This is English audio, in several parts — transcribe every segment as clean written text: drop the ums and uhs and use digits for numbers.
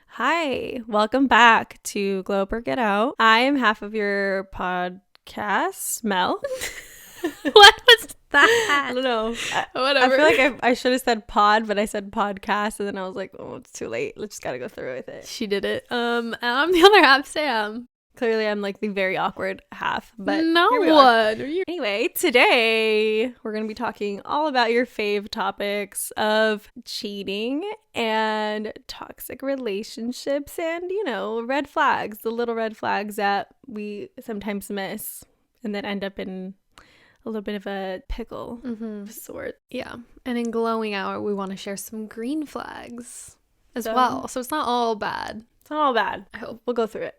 Hi, welcome back to Glow Up or Get Out. I am half of your podcast, Mel. What was that? I don't know. Whatever. I feel like I should have said pod, but I said podcast, and then I was like, oh, it's too late. Let's just gotta go through with it. She did it. And I'm the other half, Sam. Clearly, I'm like the very awkward half, but no here we one. are. Anyway, today we're gonna be talking all about your fave topics of cheating and toxic relationships, and red flags, the little red flags that we sometimes miss, and then end up in a little bit of a pickle of sort. Yeah. And in Glowing Hour, we want to share some green flags as well. So it's not all bad. It's not all bad. I hope. We'll go through it.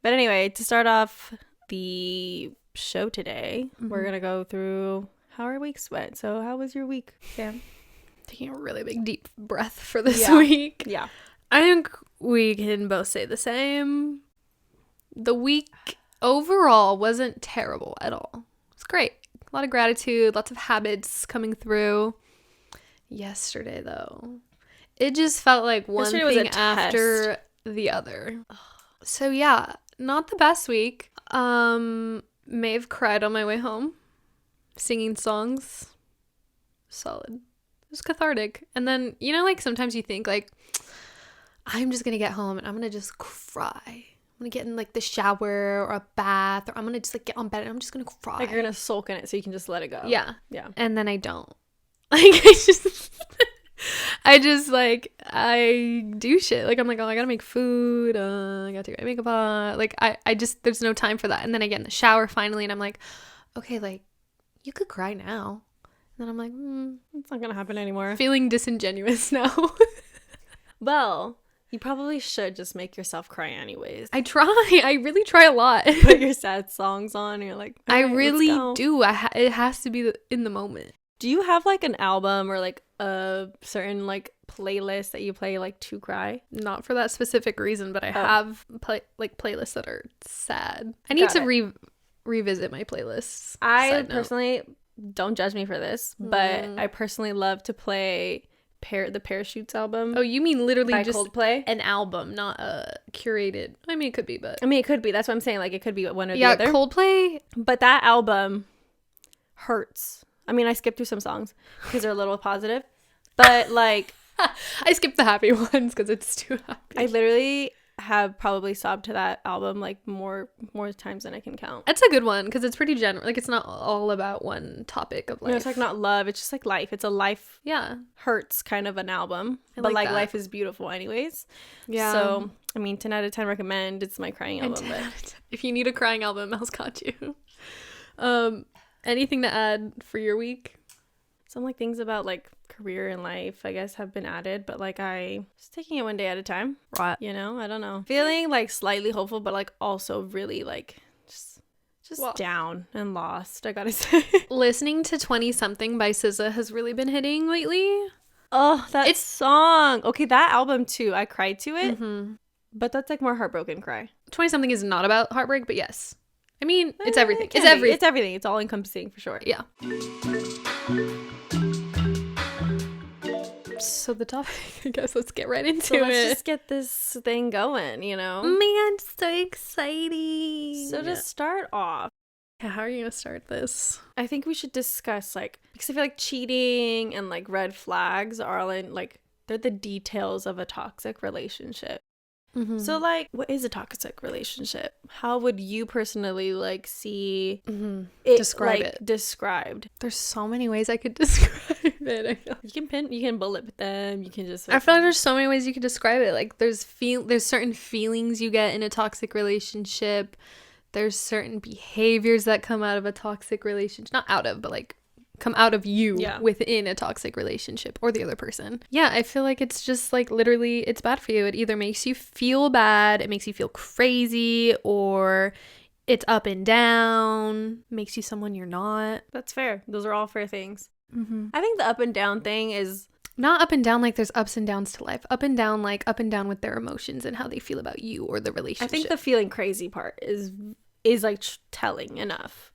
But anyway, to start off the show today, we're going to go through how our weeks went. So how was your week, Sam? Taking a really big deep breath for this Yeah. week. Yeah. I think we can both say the same. The week overall wasn't terrible at all. It's great. A lot of gratitude, lots of habits coming through. Yesterday, though, it just felt like one Yesterday was a thing after the other. So yeah, not the best week. May have cried on my way home, singing songs. Solid. It was cathartic. And then, like sometimes you think like, I'm just gonna get home and I'm gonna just cry. I'm gonna get in like the shower or a bath, or I'm gonna just like get on bed and I'm just gonna cry. Like you're going to sulk in it so you can just let it go. Yeah. Yeah. And then I don't. Like I do shit. Like I'm like, oh, I gotta make food. I gotta take my makeup off. Like I just, there's no time for that. And then I get in the shower finally and I'm like, okay, like you could cry now. And then I'm like, It's not going to happen anymore. feeling disingenuous now. Well, you probably should just make yourself cry anyways. I try. I really try a lot. Put your sad songs on and you're like, I "All right, really let's go." do. It has to be in the moment. Do you have like an album or like a certain like playlist that you play like to cry? Not for that specific reason, but I have playlists that are sad. I need Got to revisit my playlists. I Side note. personally, don't judge me for this, but I personally love to play the Parachutes album. Oh, you mean literally by just Coldplay? an album, not a curated. I mean, it could be, but I mean, it could be. That's what I'm saying. Like, it could be one or yeah, the other. Coldplay. But that album hurts. I mean, I skipped through some songs because they're a little positive. But, like... I skipped the happy ones because it's too happy. I literally have probably sobbed to that album, like, more times than I can count. It's a good one because it's pretty general. Like, it's not all about one topic of life. No, it's, like, not love. It's just, like, life. It's a life Yeah. hurts kind of an album. I But, like like, that. life is beautiful anyways. Yeah. So, I mean, 10 out of 10 recommend. It's my crying album. But If you need a crying album, Mel's got you. Anything to add for your week? some, like, things about, like, career and life, I guess, have been added. But, like, I just taking it one day at a time. Right. I don't know. Feeling, like, slightly hopeful, but, like, also really, like, just Well, down and lost, I gotta say. listening to 20 something by SZA has really been hitting lately. Oh, that It's- song. Okay, that album, too. I cried to it. But that's, like, more heartbroken cry. 20 something is not about heartbroken, but yes. I mean, it's everything. It can It's be. everything. It's everything. It's all encompassing, for sure. Yeah. So the topic, I guess let's get right into So it. let's just get this thing going, Man, so exciting. So to start off, how are you gonna start this? I think we should discuss, like, because I feel like cheating and, like, red flags are all in, like, they're the details of a toxic relationship. So, like, what is a toxic relationship? How would you personally, like, see it, Describe like, it. described? There's so many ways I could describe it. I feel You can bullet them. You can just. like there's so many ways you could describe it. Like there's certain feelings you get in a toxic relationship. There's certain behaviors that come out of a toxic relationship. Not out of, but like come out of you within a toxic relationship or the other person. Yeah, I feel like it's just like literally it's bad for you. It either makes you feel bad, it makes you feel crazy, or it's up and down, makes you someone you're not. That's fair. Those are all fair things. I think the up and down thing is not up and down like there's ups and downs to life. Up and down like up and down with their emotions and how they feel about you or the relationship. I think the feeling crazy part is like telling enough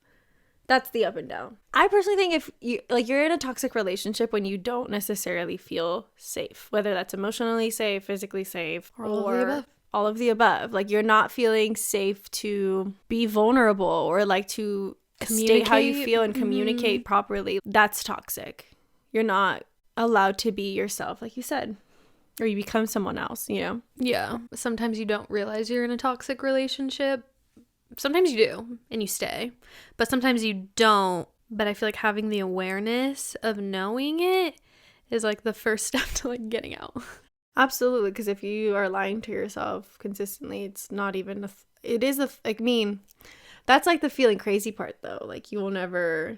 That's the up and down. I personally think if you like you're in a toxic relationship when you don't necessarily feel safe, whether that's emotionally safe, physically safe, Or all of the above. all of the above. Like you're not feeling safe to be vulnerable or like to state how you feel and communicate properly. That's toxic. You're not allowed to be yourself, like you said. Or you become someone else, you know? Yeah. Sometimes you don't realize you're in a toxic relationship. Sometimes you do, and you stay. But sometimes you don't. But I feel like having the awareness of knowing it is like the first step to like getting out. Absolutely, because if you are lying to yourself consistently, it's not even it is I mean, that's like the feeling crazy part though. Like you will never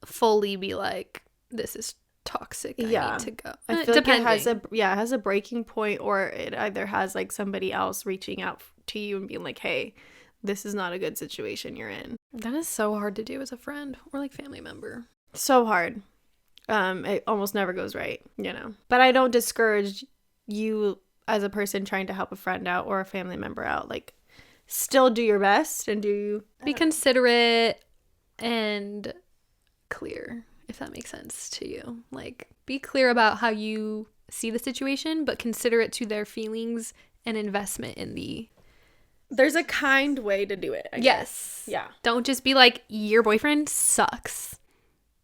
fully be like, this is toxic. I need to go. I feel like it has a breaking point, or it either has like somebody else reaching out to you and being like, hey, this is not a good situation you're in. That is so hard to do as a friend or like family member. So hard. It almost never goes right, you know. But I don't discourage you as a person trying to help a friend out or a family member out. Like, still do your best and be considerate and clear, if that makes sense to you. Like, be clear about how you see the situation, but considerate to their feelings and investment in the... There's a kind way to do it, I guess. Yeah. Don't just be like, your boyfriend sucks.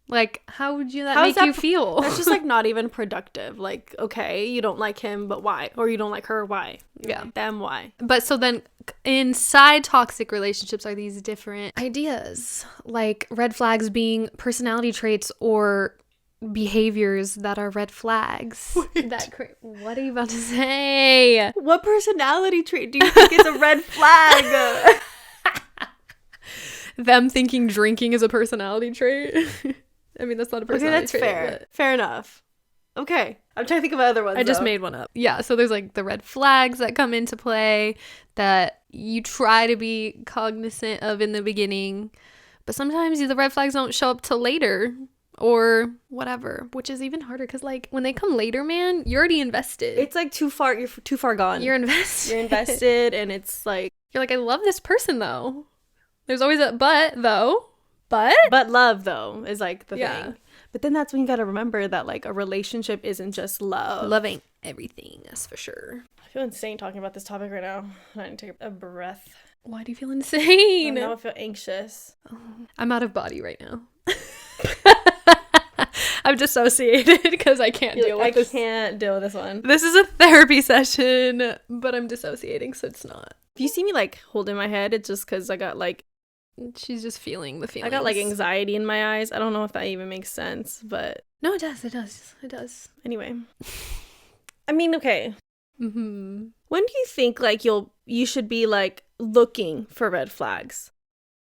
Like, how would you make you feel? That's just like not even productive. Like, okay, you don't like him, but why? Or you don't like her, why? Yeah. Them, why? But so then inside toxic relationships are these different ideas, like red flags being personality traits or behaviors that are red flags. What are you about to say? What personality trait do you think is a red flag? Them thinking drinking is a personality trait. I mean, that's not a personality trait. Okay, that's fair. Fair enough. Okay. I'm trying to think of other ones. I just made one up. Yeah, so there's like the red flags that come into play that you try to be cognizant of in the beginning, but sometimes the red flags don't show up till later or whatever, which is even harder because like when they come later, man, you're already invested. It's like you're too far gone. You're invested. You're invested and it's like... You're like, I love this person though. There's always a but though. But love though is like the thing. But then that's when you gotta remember that like a relationship isn't just love. Love ain't everything, that's for sure. I feel insane talking about this topic right now. I need to take a breath. Why do you feel insane? Now I feel anxious. I'm out of body right now. I'm dissociated because I can't deal with this. I can't deal with this one. This is a therapy session, but I'm dissociating, so it's not. If you see me like holding my head, it's just because I got like... She's just feeling the feelings. I got like anxiety in my eyes. I don't know if that even makes sense, but... No, it does. Anyway. I mean, okay. Mm-hmm. When do you think like you should be like looking for red flags?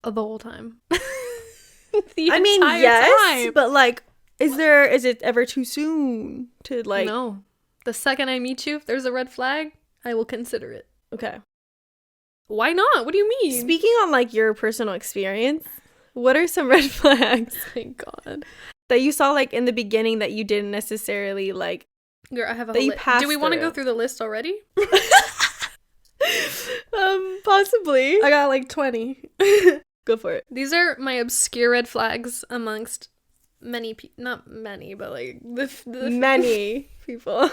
The whole time. Yes, but like, is it ever too soon to like... No. The second I meet you, if there's a red flag, I will consider it. Okay. Why not? What do you mean? Speaking on like your personal experience, what are some red flags? Thank God. That you saw like in the beginning that you didn't necessarily like... Girl, I have a list. Do we want to go through the list already? Possibly. I got like 20. Go for it. These are my obscure red flags amongst many people. Not many, but like the many people.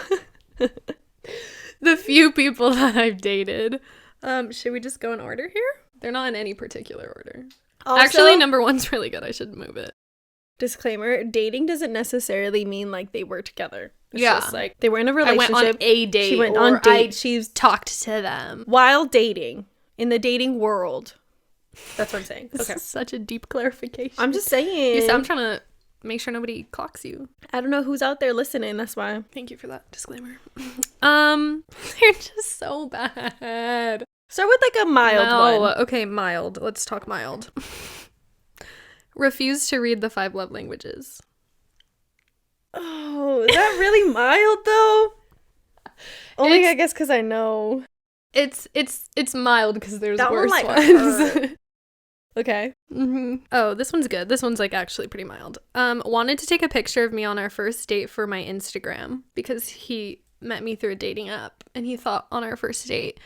The few people that I've dated. Should we just go in order here? They're not in any particular order. Also, actually, number one's really good. I should move it. Disclaimer, dating doesn't necessarily mean like they were together. It's just like they were in a I relationship. went on a date. She went on date. She's talked to them. While dating. In the dating world. That's what I'm saying. Okay. Such a deep clarification. I'm just saying. I'm trying to make sure nobody clocks you. I don't know who's out there listening. That's why. Thank you for that disclaimer. They're just so bad. Start with like a mild one. Okay, mild. Let's talk mild. Refuse to read the 5 love languages. Oh, is that really mild though? Only I guess because I know. It's mild because there's that worse one, like, ones. Okay. Mm-hmm. Oh, this one's good. This one's like actually pretty mild. Wanted to take a picture of me on our first date for my Instagram because he met me through a dating app and he thought on our first date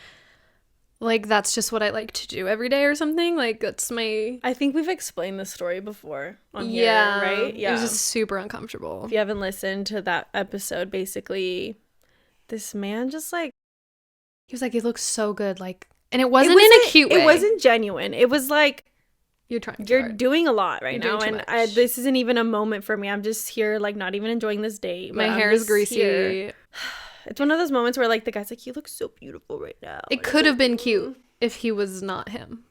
like that's just what I like to do every day or something. Like that's my I think we've explained this story before on here, yeah, right? It was just super uncomfortable. If you haven't listened to that episode, basically, this man just like He was like, "It looks so good," like, and it wasn't in a cute way. It wasn't genuine. It was like you're trying. You're doing a lot right You're now, doing and this isn't even a moment for me. I'm just here, like, not even enjoying this date. My hair is greasy. Here. It's one of those moments where, like, the guy's like, "You look so beautiful right now." It could have been cute if he was not him,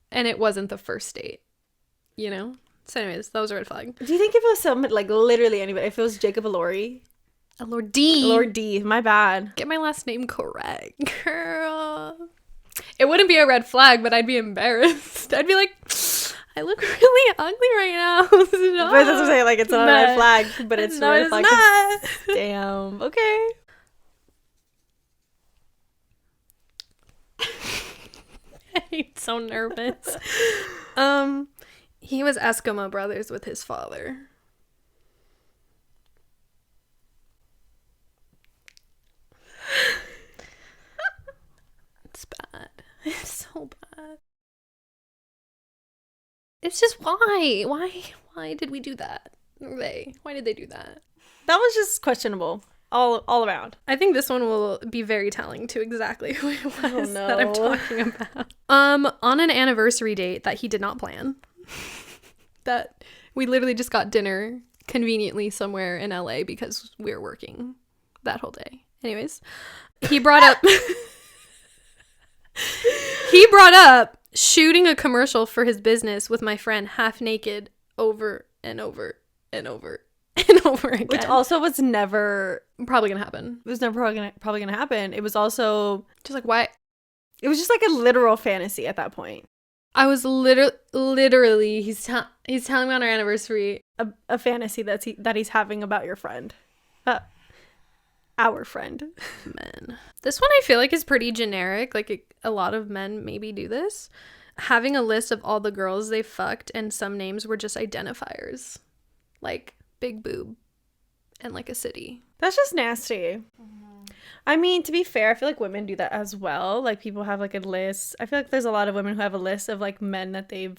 and it wasn't the first date, you know. So, anyways, that was a red flag. Do you think if it was someone like literally anybody, if it was Jacob Elordi? Elordi. My bad. Get my last name correct, girl. It wouldn't be a red flag, but I'd be embarrassed. I'd be like, I look really ugly right now. But that's what I'm saying. Like, it's not a red flag, but it's a red flag. Not. Damn. Okay. I'm so nervous. He was Eskimo brothers with his father. It's bad. It's so bad. It's just why did we do that? Why did they do that? That was just questionable all around. I think this one will be very telling to exactly who it was that I'm talking about. On an anniversary date that he did not plan. That we literally just got dinner conveniently somewhere in LA because we were working that whole day. Anyways, he brought up shooting a commercial for his business with my friend half naked over and over and over and over again. Which also was never probably gonna happen. It was never probably gonna happen. It was also just like, why? It was just like a literal fantasy at that point. I was literally he's telling me on our anniversary a fantasy that he's having about your friend. Our friend. Men. This one I feel like is pretty generic. Like a lot of men maybe do this. Having a list of all the girls they fucked and some names were just identifiers. Like big boob and like a city. That's just nasty. Mm-hmm. I mean, to be fair, I feel like women do that as well. Like people have like a list. I feel like there's a lot of women who have a list of like men that they've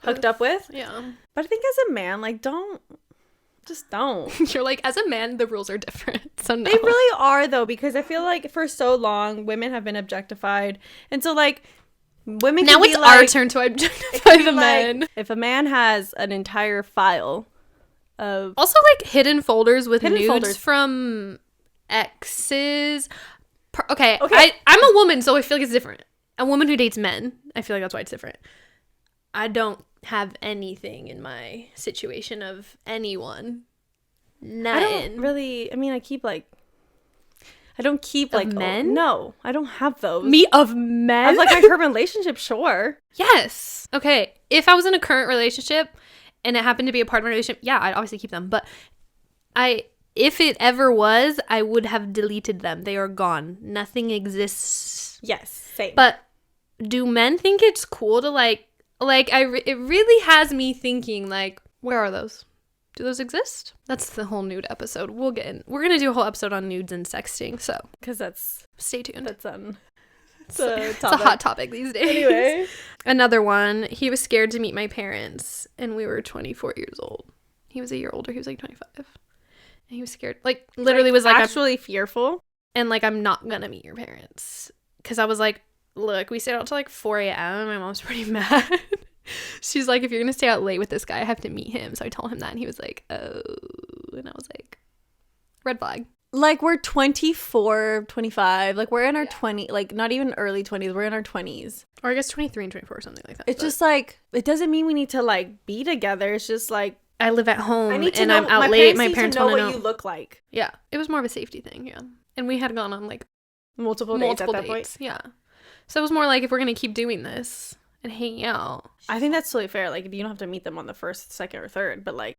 hooked up with. Yeah. But I think as a man, like don't. You're like, as a man, the rules are different. So no. They really are, though, because I feel like for so long, women have been objectified. And so, like, women now it's our turn to objectify the men. If a man has an entire file of... Also, like, hidden folders with nudes from exes. Okay. I'm a woman, so I feel like it's different. A woman who dates men. I feel like that's why it's different. I don't have anything in my situation of anyone. Nothing. I don't really. I mean, I don't keep like men. Oh, no, I don't have those. Me of men. Of like my current relationship, sure. Yes. Okay. If I was in a current relationship and it happened to be a part of my relationship, yeah, I'd obviously keep them. But if it ever was, I would have deleted them. They are gone. Nothing exists. Yes, same. But do men think it's cool to like it really has me thinking, like, where are those? Do those exist? That's the whole nude episode. We'll get in. We're gonna do a whole episode on nudes and sexting, so because that's stay tuned. That's it's a hot topic these days. Anyway, another one. He was scared to meet my parents, and we were 24 years old. He was a year older. He was like 25, and he was scared. Like literally was like actually fearful, and like I'm not gonna meet your parents because I was like. Look, we stayed out till like 4 a.m. My mom's pretty mad. She's like, if you're going to stay out late with this guy, I have to meet him. So I told him that, and he was like, oh. And I was like, red flag. Like, we're 24, 25. Like, we're in our 20s. Like, not even early 20s. We're in our 20s. Or I guess 23 and 24 or something like that. It's just like, it doesn't mean we need to, like, be together. It's just like, I live at home and I'm out late. My parents want to know what you look like. Yeah. It was more of a safety thing. Yeah. And we had gone on like multiple dates at that point. Yeah. So it was more like if we're going to keep doing this and hanging out. I think that's totally fair. Like, you don't have to meet them on the first, second, or third, but like.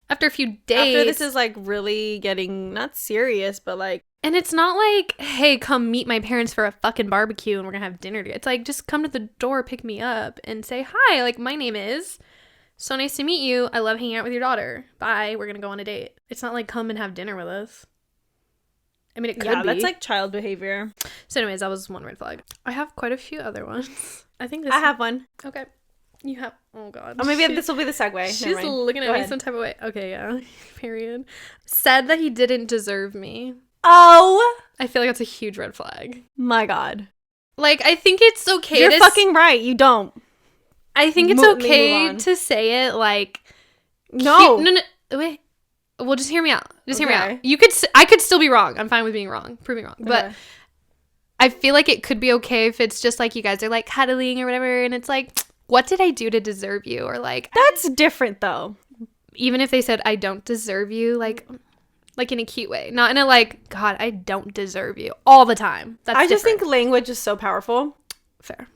After a few days. After this is like really getting, not serious, but like. And it's not like, hey, come meet my parents for a fucking barbecue and we're going to have dinner together. It's like, just come to the door, pick me up and say, hi, like my name is. So nice to meet you. I love hanging out with your daughter. Bye. We're going to go on a date. It's not like come and have dinner with us. I mean, it could Yeah, be. that's like child behavior. So anyways, that was one red flag. I have quite a few other ones. I think this... I have one. Okay. You have... Oh, God. Oh, maybe this will be the segue. She's looking at me some type of way. Okay, yeah. Period. Said that he didn't deserve me. Oh! I feel like that's a huge red flag. My God. Like, I think it's okay You're fucking right. You don't. I think it's okay to say it, like... No. No, wait. Well, just hear me out. Just hear me out. I could still be wrong. I'm fine with being wrong. Prove me wrong. But I feel like it could be okay if it's just like you guys are like cuddling or whatever, and it's like, what did I do to deserve you? Or like... That's different, though. Even if they said, I don't deserve you, like in a cute way. Not in a like, God, I don't deserve you all the time. That's I just different. think language is so powerful. Fair.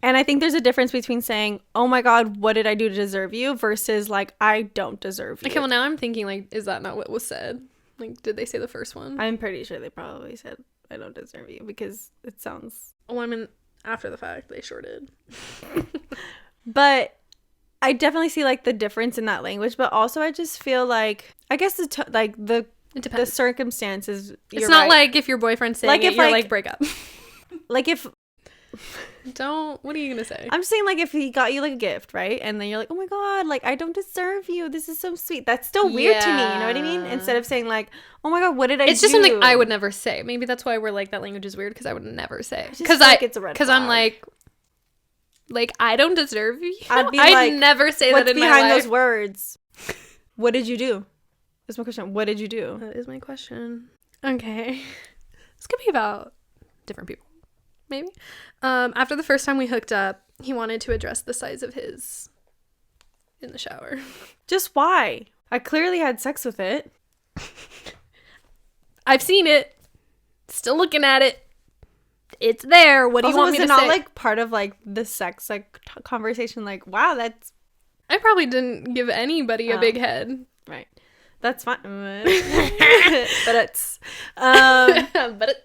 And I think there's a difference between saying, oh my God, what did I do to deserve you? Versus like, I don't deserve you. Okay, well now I'm thinking like, is that not what was said? Like, did they say the first one? I'm pretty sure they probably said, I don't deserve you, because it sounds... Well, I mean, after the fact, they sure did. But I definitely see like the difference in that language, but also I just feel like, I guess It depends. the circumstances. It's not like if your boyfriend's saying like it, if you're like like break up. Like if What are you gonna say? I'm saying like if he got you like a gift, right? And then you're like, oh my God, like I don't deserve you. This is so sweet. That's still weird to me. You know what I mean? Instead of saying like, oh my God, what did I do? It's just something I would never say. Maybe that's why we're like, that language is weird, because I would never say. Because it's a red because flag. I'm like I don't deserve you. I'd be I'd like, never say what's that in my behind life. those words? What did you do? That's my question. What did you do? That is my question. Okay. This could be about different people. Maybe. After the first time we hooked up, he wanted to address the size of his in the shower. Just why? I clearly had sex with it. I've seen it. Still looking at it. It's there. What do you want me to say? Was it not like part of like the sex like conversation? Like, wow, that's... I probably didn't give anybody a big head. Right. That's fine. But it's... But it's...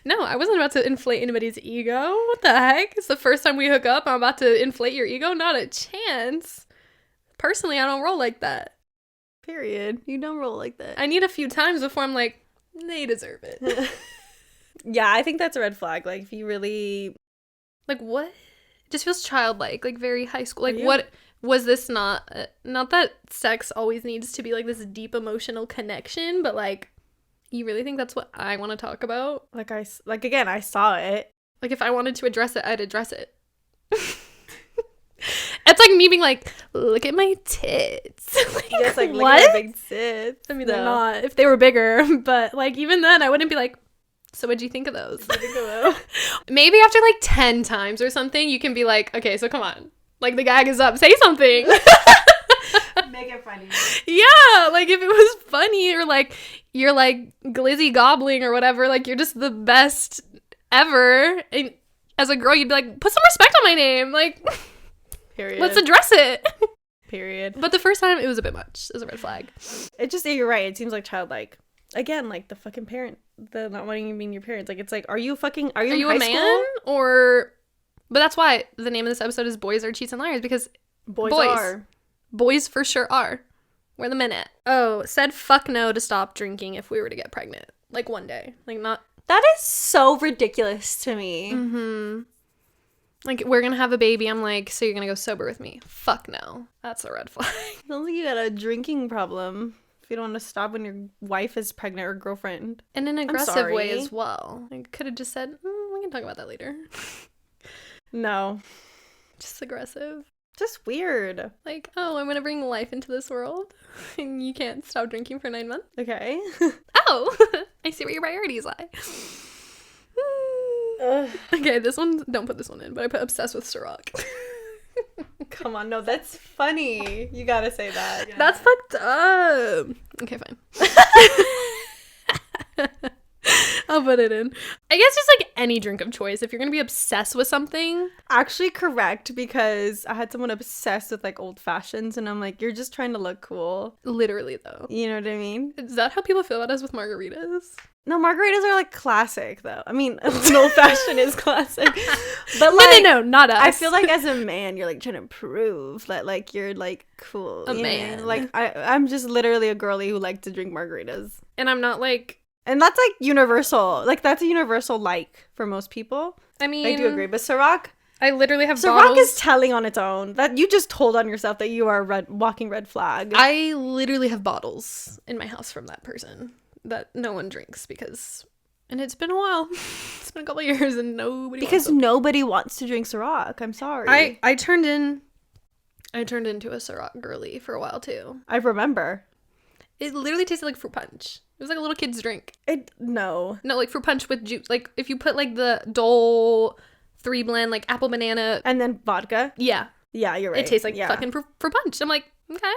No, I wasn't about to inflate anybody's ego. What the heck? It's the first time we hook up. I'm about to inflate your ego? Not a chance. Personally, I don't roll like that. Period. You don't roll like that. I need a few times before I'm like, they deserve it. Yeah, I think that's a red flag. Like, if you really... Like, what? It just feels childlike. Like, very high school. Like, what... Was this not... not that sex always needs to be, like, this deep emotional connection, but, like, you really think that's what I want to talk about? Like, again, I saw it. Like, if I wanted to address it, I'd address it. It's like me being like, look at my tits. Like, yeah, it's like, what? Look at my big tits. I mean, they're not. If they were bigger. But, like, even then, I wouldn't be like, so what'd you think of those? Maybe after, like, 10 times or something, you can be like, okay, so come on. Like, the gag is up. Say something. Make it funny. Yeah, like, if it was funny or, like, you're, like, glizzy gobbling or whatever, like, you're just the best ever. And as a girl, you'd be like, put some respect on my name. Like, period. Let's address it. Period. But the first time, it was a bit much. It was a red flag. It just, you're right. It seems like childlike. Again, like, the fucking parent, the not wanting to be your parents. Like, it's like, are you a man? Or... But that's why the name of this episode is Boys Are Cheats and Liars, because boys are. Boys for sure are. Where the men at? Oh, said fuck no to stop drinking if we were to get pregnant. Like, one day. Like, not... That is so ridiculous to me. Mm-hmm. Like, we're gonna have a baby. I'm like, so you're gonna go sober with me? Fuck no. That's a red flag. Sounds like you got a drinking problem. If you don't want to stop when your wife is pregnant or girlfriend. In an aggressive way as well. I could have just said, we can talk about that later. No. Just aggressive. Just weird. Like, oh, I'm gonna bring life into this world, and you can't stop drinking for 9 months? Okay. Oh, I see where your priorities lie. Okay, this one, don't put this one in, but I put obsessed with Ciroc. Come on, no, that's funny. You gotta say that. Yeah. That's fucked up. Okay, fine. I'll put it in. I guess just like any drink of choice. If you're gonna be obsessed with something. Actually correct, because I had someone obsessed with like old fashions, and I'm like, you're just trying to look cool. Literally though. You know what I mean? Is that how people feel about us with margaritas? No, margaritas are like classic though. I mean, an old fashioned is classic. But like, no, not us. I feel like as a man, you're like trying to prove that like you're like cool. A man. Like I'm just literally a girly who likes to drink margaritas. And I'm not like And that's like universal. Like that's a universal like for most people. I mean, I do agree. But Ciroc, I literally have Ciroc bottles. is telling on its own. That you just told on yourself that you are a walking red flag. I literally have bottles in my house from that person that no one drinks because, and it's been a while. It's been a couple years and nobody Because wants them. nobody wants to drink Ciroc. I'm sorry. I turned into a Ciroc girly for a while too. I remember. It literally tasted like fruit punch. It was like a little kid's drink. No, like fruit punch with juice. Like if you put like the Dole 3 blend, like apple banana. and then vodka. Yeah. Yeah, you're right. It tastes like fucking fruit punch. I'm like, okay.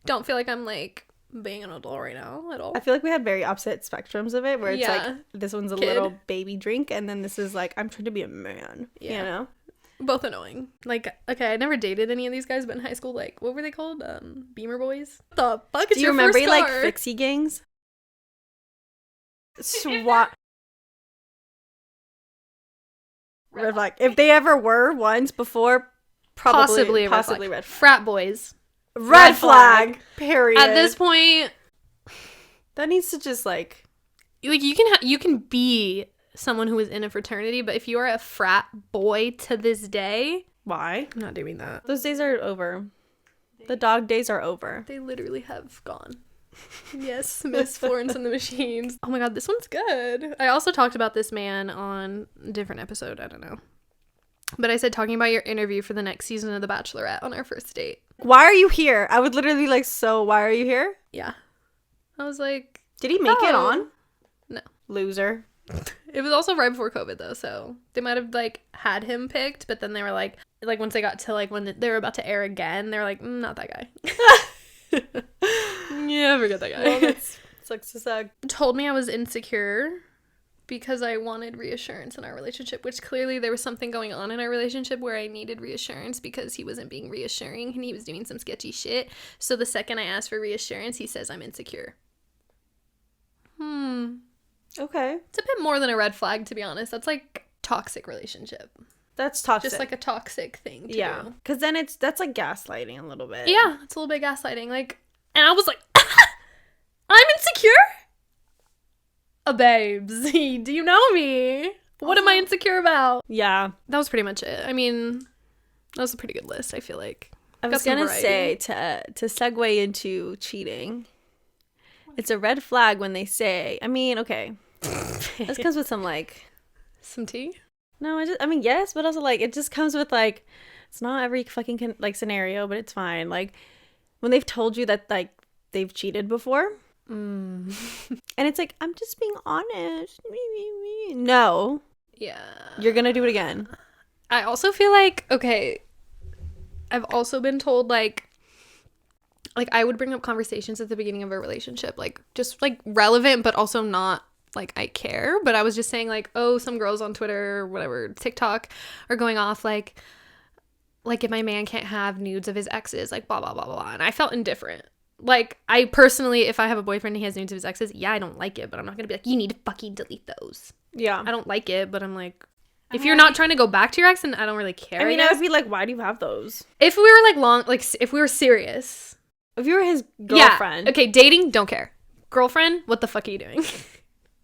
Don't feel like I'm like being an adult right now at all. I feel like we had very opposite spectrums of it, where it's like Yeah. this one's a Kid. little baby drink, and then this is like I'm trying to be a man. Yeah. You know. Both annoying. Like, okay, I never dated any of these guys, but in high school, like, what were they called? Beamer boys? The fuck is Do you your remember first like car? fixie gangs? SWAT. Red flag. If they ever were once before, probably Possibly red flag. Frat boys. Red flag. Period. At this point, that needs to just like. like, you can be someone who is in a fraternity, but if you are a frat boy to this day, Why? I'm not doing that. Those days are over. The dog days are over. They literally have gone. Yes, Miss Florence and the Machines. Oh my god, this one's good. I also talked about this man on a different episode, I don't know. But I said talking about your interview for the next season of The Bachelorette on our first date. Why are you here? I would literally be like, so why are you here? Yeah. I was like, Did he make it Oh. on? No. Loser. it was also right before COVID though, so they might have like had him picked, but then they were like once they got to like when they were about to air again, they were like, not that guy. Yeah, forget that guy. Well, that sucks to suck. Told me I was insecure because I wanted reassurance in our relationship, which clearly there was something going on in our relationship where I needed reassurance because he wasn't being reassuring and he was doing some sketchy shit. So the second I asked for reassurance, he says I'm insecure. Okay. It's a bit more than a red flag, to be honest. That's like toxic relationship. That's toxic. Just like a toxic thing to yeah. do. Because then that's like gaslighting a little bit. Yeah, it's a little bit gaslighting. Like, and I was like, I'm insecure? Babes, do you know me? What am I insecure about? Yeah. That was pretty much it. I mean, that was a pretty good list, I feel like. I was some going to variety. say, to segue into cheating, it's a red flag when they say, I mean, okay. This comes with some like... Some tea? No, I mean, yes, but also like, it just comes with like, it's not every fucking like scenario, but it's fine. Like, when they've told you that like, they've cheated before. And it's like, I'm just being honest. No. Yeah. You're gonna do it again. I also feel like, okay, I've also been told like I would bring up conversations at the beginning of a relationship, like just like relevant, but also not like I care. But I was just saying like, oh, some girls on Twitter or whatever, TikTok are going off like if my man can't have nudes of his exes, like blah, blah, blah, blah. And I felt indifferent. Like, I personally, if I have a boyfriend and he has nudes of his exes, yeah, I don't like it, but I'm not going to be like, you need to fucking delete those. Yeah. I don't like it, but I'm like, if you're not trying to go back to your ex, then I don't really care. I mean, I I guess. would be like, why do you have those? If we were if we were serious. If you were his girlfriend. Yeah. Okay, dating, don't care. Girlfriend, what the fuck are you doing?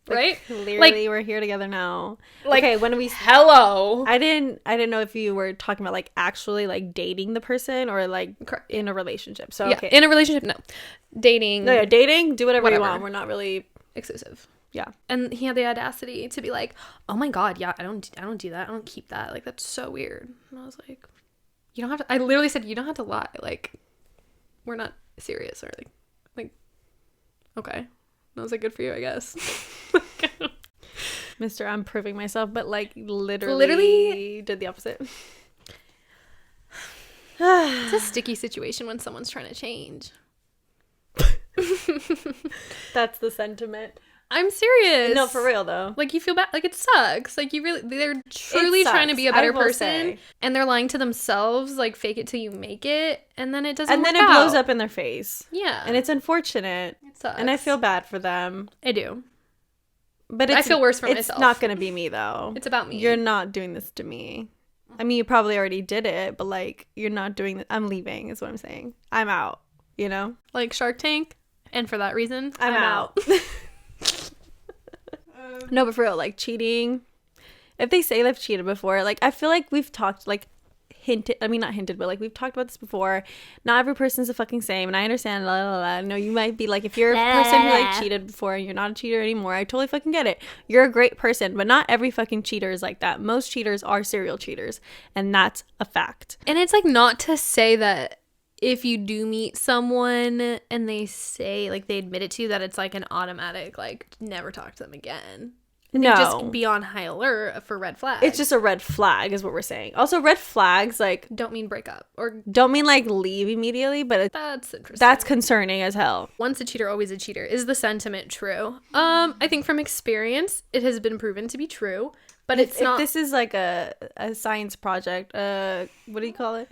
Right? Clearly, we're here together now. Like, okay, when we... Hello. I didn't know if you were talking about like actually like dating the person or like Correct. in a relationship. So Yeah, okay. in a relationship, no. Dating. No, yeah, dating, do whatever you Whatever. want. We're not really... Exclusive. Yeah. And he had the audacity to be like, "Oh my god, yeah, I don't do that. I don't keep that. Like that's so weird." And I was like, "You don't have to." I literally said, "You don't have to lie. Like, we're not serious or like, okay." And I was like, "Good for you, I guess." Mr. I'm proving myself, but like literally did the opposite. It's a sticky situation when someone's trying to change. That's the sentiment. I'm serious. No, for real though. Like you feel bad. Like it sucks. Like they're truly trying to be a sucks, I better will person, say. and they're lying to themselves. Like fake it till you make it, and then it doesn't. And then work it blows out. up in their face. Yeah, And it's unfortunate. it sucks. And I feel bad for them. I do. But I feel worse for it's myself. It's not going to be me though. It's about me. You're not doing this to me. I mean, you probably already did it, but like you're not doing it. I'm leaving is what I'm saying. I'm out, you know? Like Shark Tank, and for that reason, I'm out. No, but for real, like cheating, if they say they've cheated before, like I feel like we've talked, like hinted, I mean not hinted, but like we've talked about this before. Not every person's the fucking same, and I understand. La, la, la. No, you might be like, if you're a person who like cheated before and you're not a cheater anymore, I totally fucking get it. You're a great person, but not every fucking cheater is like that. Most cheaters are serial cheaters, and that's a fact. And it's like, not to say that if you do meet someone and they say, like, they admit it to you, that it's like an automatic, like, never talk to them again. No, Just be on high alert for red flags. It's just a red flag is what we're saying. Also, red flags like don't mean break up or don't mean like leave immediately, but that's interesting. That's concerning as hell. Once a cheater, always a cheater. Is the sentiment true? I think from experience, it has been proven to be true, but it's not. If this is like a science project, what do you call it?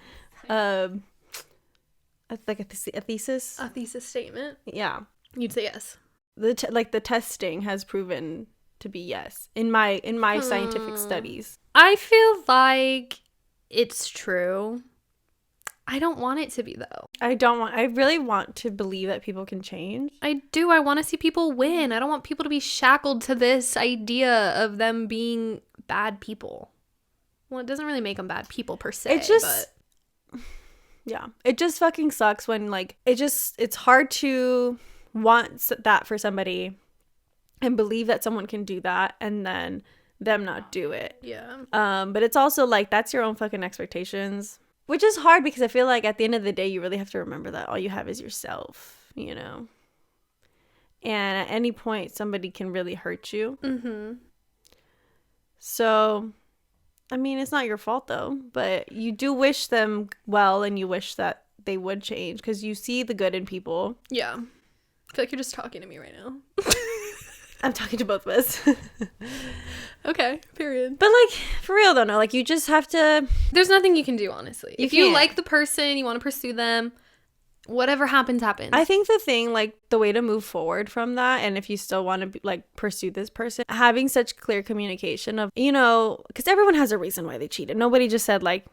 Like a thesis? A thesis statement? Yeah. You'd say yes. The testing has proven to be yes in my scientific studies. I feel like it's true. I don't want it to be, though. I really want to believe that people can change. I do. I want to see people win. I don't want people to be shackled to this idea of them being bad people. Well, it doesn't really make them bad people per se. Yeah, it just fucking sucks when like it's hard to want that for somebody and believe that someone can do that and then them not do it. Yeah. But it's also like that's your own fucking expectations, which is hard because I feel like at the end of the day you really have to remember that all you have is yourself, you know. And at any point somebody can really hurt you. Mm-hmm. So, I mean, it's not your fault though, but you do wish them well and you wish that they would change because you see the good in people. Yeah. I feel like you're just talking to me right now. I'm talking to both of us. Okay, period. But like, for real though, no, like you just have to... There's nothing you can do, honestly. If you like the person, you want to pursue them, whatever happens, happens. I think the thing, like, the way to move forward from that, and if you still want to, like, pursue this person, having such clear communication of, you know, because everyone has a reason why they cheated. Nobody just said, like,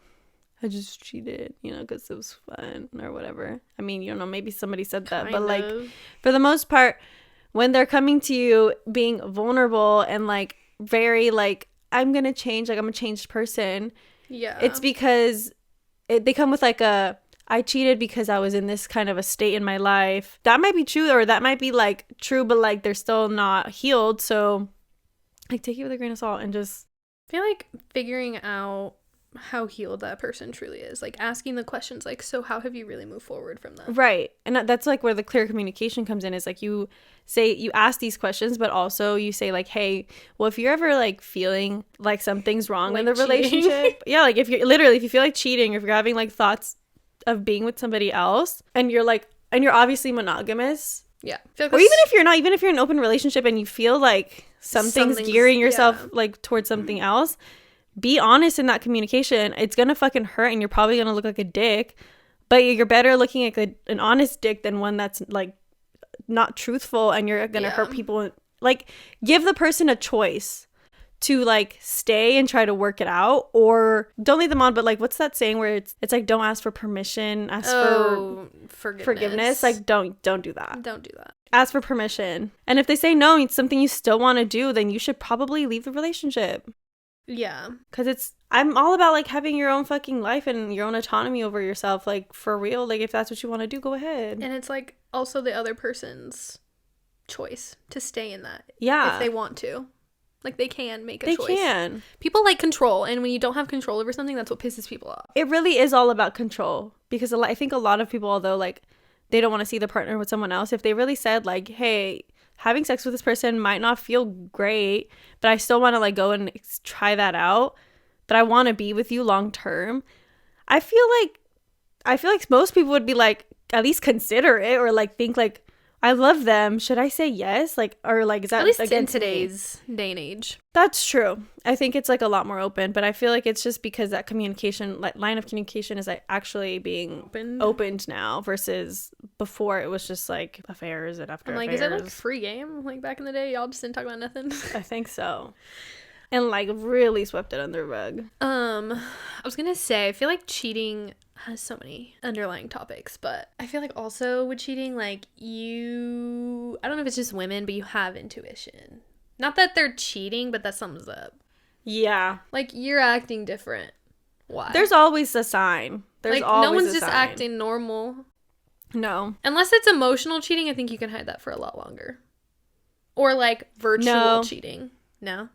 I just cheated, you know, because it was fun or whatever. I mean, you know, maybe somebody said that, but, like, for the most part, when they're coming to you being vulnerable and, like, very, like, I'm going to change, like, I'm a changed person. Yeah. It's because they come with, like, I cheated because I was in this kind of a state in my life. That might be true, or that might be like true, but like they're still not healed. So like take it with a grain of salt and just... I feel like figuring out how healed that person truly is, like asking the questions like, so how have you really moved forward from that? Right. And that's like where the clear communication comes in, is like you ask these questions, but also you say like, hey, well, if you're ever like feeling like something's wrong in the relationship, yeah, like if you feel like cheating, or if you're having like thoughts of being with somebody else and you're like, and you're obviously monogamous, yeah, or even if you're not, even if you're in an open relationship and you feel like something's gearing yourself like towards something else, be honest in that communication. It's gonna fucking hurt and you're probably gonna look like a dick, but you're better looking like an honest dick than one that's like not truthful and you're gonna hurt people. Like, give the person a choice to like stay and try to work it out, or don't leave them on. But like, what's that saying where it's like, don't ask for permission, ask for forgiveness. Like, don't do that. Don't do that. Ask for permission. And if they say no, it's something you still want to do, then you should probably leave the relationship. Yeah. Because I'm all about like having your own fucking life and your own autonomy over yourself. Like, for real, like if that's what you want to do, go ahead. And it's like also the other person's choice to stay in that. Yeah. If they want to. Like, they can make a choice. They can. People like control, and when you don't have control over something, that's what pisses people off. It really is all about control, because I think a lot of people, although, like, they don't want to see the partner with someone else, if they really said, like, hey, having sex with this person might not feel great, but I still want to, like, go and try that out, but I want to be with you long term, I feel like most people would be, like, at least consider it, or, like, think, like, I love them. Should I say yes? Like, or like, is that at least in against today's day and age? That's true. I think it's like a lot more open, but I feel like it's just because that communication, like line of communication, is like actually being opened now versus before it was just like affairs and after affairs. Is it like free game? Like back in the day, y'all just didn't talk about nothing. I think so. And like really swept it under the rug. I was gonna say, I feel like cheating has so many underlying topics, but I feel like also with cheating, like I don't know if it's just women, but you have intuition. Not that they're cheating, but that something's up. Yeah. Like, you're acting different. Why? There's always a sign. There's like, always no one's a just sign. acting normal. No. Unless it's emotional cheating, I think you can hide that for a lot longer. Or, like, virtual cheating. No?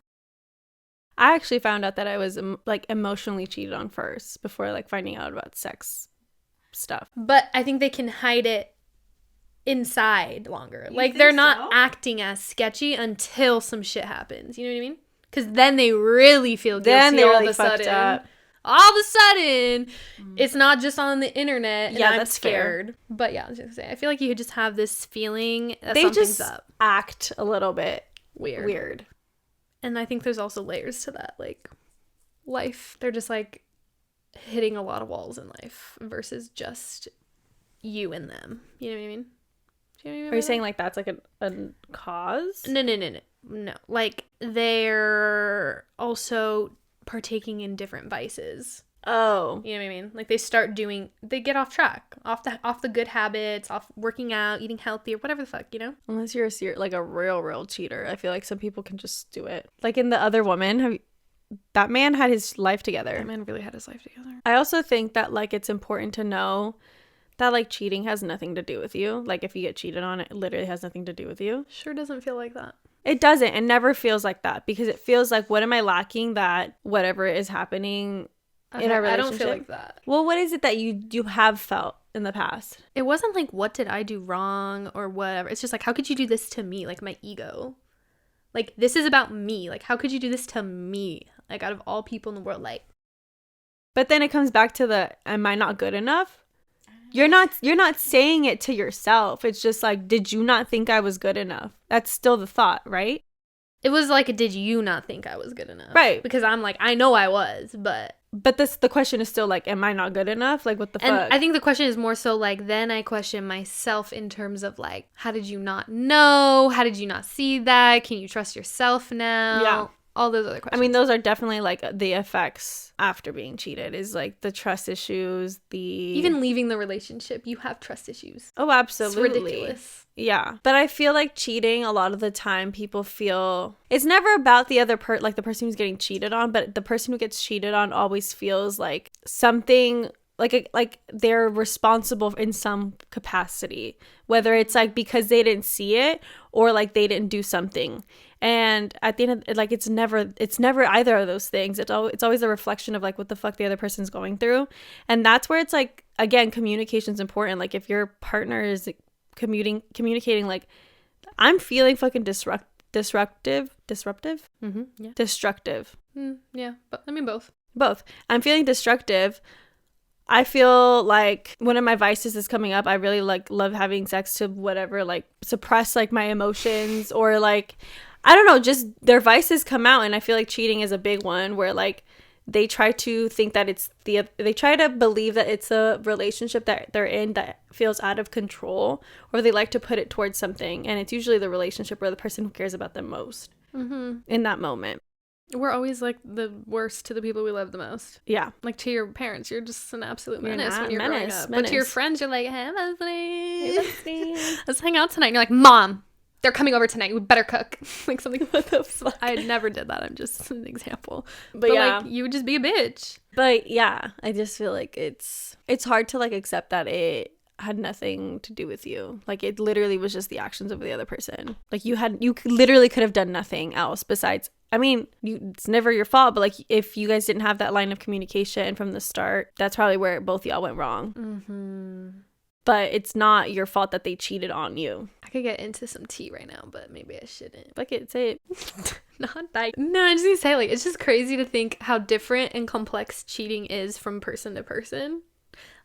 I actually found out that I was, like, emotionally cheated on first before, like, finding out about sex stuff. But I think they can hide it inside longer. Like, they're not acting as sketchy until some shit happens. You know what I mean? Because then they really feel guilty Then they all really of a fucked sudden. up. All of a sudden, it's not just on the internet, and Yeah, I'm that's scared. fair. But yeah, I was gonna say, I feel like you just have this feeling that They something's just up. act a little bit Weird. And I think there's also layers to that, like life. They're just like hitting a lot of walls in life versus just you and them. You know what I mean? Do you know what I mean Are you by saying that? like that's like a cause? No. Like, they're also partaking in different vices. Oh. You know what I mean? Like, they get off track, off the good habits, off working out, eating healthy, or whatever the fuck, you know? Unless you're like a real cheater. I feel like some people can just do it. Like in The Other Woman, that man had his life together. That man really had his life together. I also think that like it's important to know that like cheating has nothing to do with you. Like if you get cheated on, it literally has nothing to do with you. Sure doesn't feel like that. It doesn't. It never feels like that because it feels like, what am I lacking that whatever is happening in our relationship? I don't feel like that. Well, what is it that you have felt in the past? It wasn't like, what did I do wrong or whatever. It's just like, how could you do this to me? Like, my ego. Like, this is about me. Like, how could you do this to me? Like, out of all people in the world, like. But then it comes back to the, am I not good enough? You're not saying it to yourself. It's just like, did you not think I was good enough? That's still the thought, right? It was like, did you not think I was good enough? Right. Because I'm like, I know I was, but the question is still like, am I not good enough? Like, what the fuck? And I think the question is more so like, then I question myself in terms of like, how did you not know? How did you not see that? Can you trust yourself now? Yeah. All those other questions. I mean, those are definitely like the effects after being cheated, is like the trust issues, even leaving the relationship, you have trust issues. Oh, absolutely. It's ridiculous. Yeah. But I feel like cheating, a lot of the time people feel it's never about the other like the person who's getting cheated on, but the person who gets cheated on always feels like something like they're responsible in some capacity, whether it's like because they didn't see it or like they didn't do something. And at the end of like, it's never either of those things. It's always a reflection of like what the fuck the other person's going through. And that's where it's like, again, communication's important. Like if your partner is communicating like, I'm feeling fucking disruptive. Mm-hmm. Yeah. Destructive. Yeah. But I mean, both. I'm feeling destructive. I feel like one of my vices is coming up. I really like love having sex to whatever, like suppress like my emotions, or like, I don't know, just their vices come out. And I feel like cheating is a big one where like they try to think that they try to believe that it's a relationship that they're in that feels out of control, or they like to put it towards something. And it's usually the relationship or the person who cares about them most in that moment. We're always like the worst to the people we love the most. Yeah. Like to your parents, you're just an absolute You're menace when you're growing up. Menace. But to your friends, you're like, hey, Hey, Leslie. Let's hang out tonight. And you're like, Mom, they're coming over tonight. We better cook. Like something. What the fuck? I never did that. I'm just an example. But yeah. like, you would just be a bitch. But yeah, I just feel like it's hard to like accept that it had nothing to do with you. Like it literally was just the actions of the other person. Like you literally could have done nothing else besides, I mean, it's never your fault, but like if you guys didn't have that line of communication from the start, that's probably where both y'all went wrong. Mm-hmm. But it's not your fault that they cheated on you. I could get into some tea right now, but maybe I shouldn't. Fuck it, say it. Not like, no, I'm just gonna say, like, it's just crazy to think how different and complex cheating is from person to person.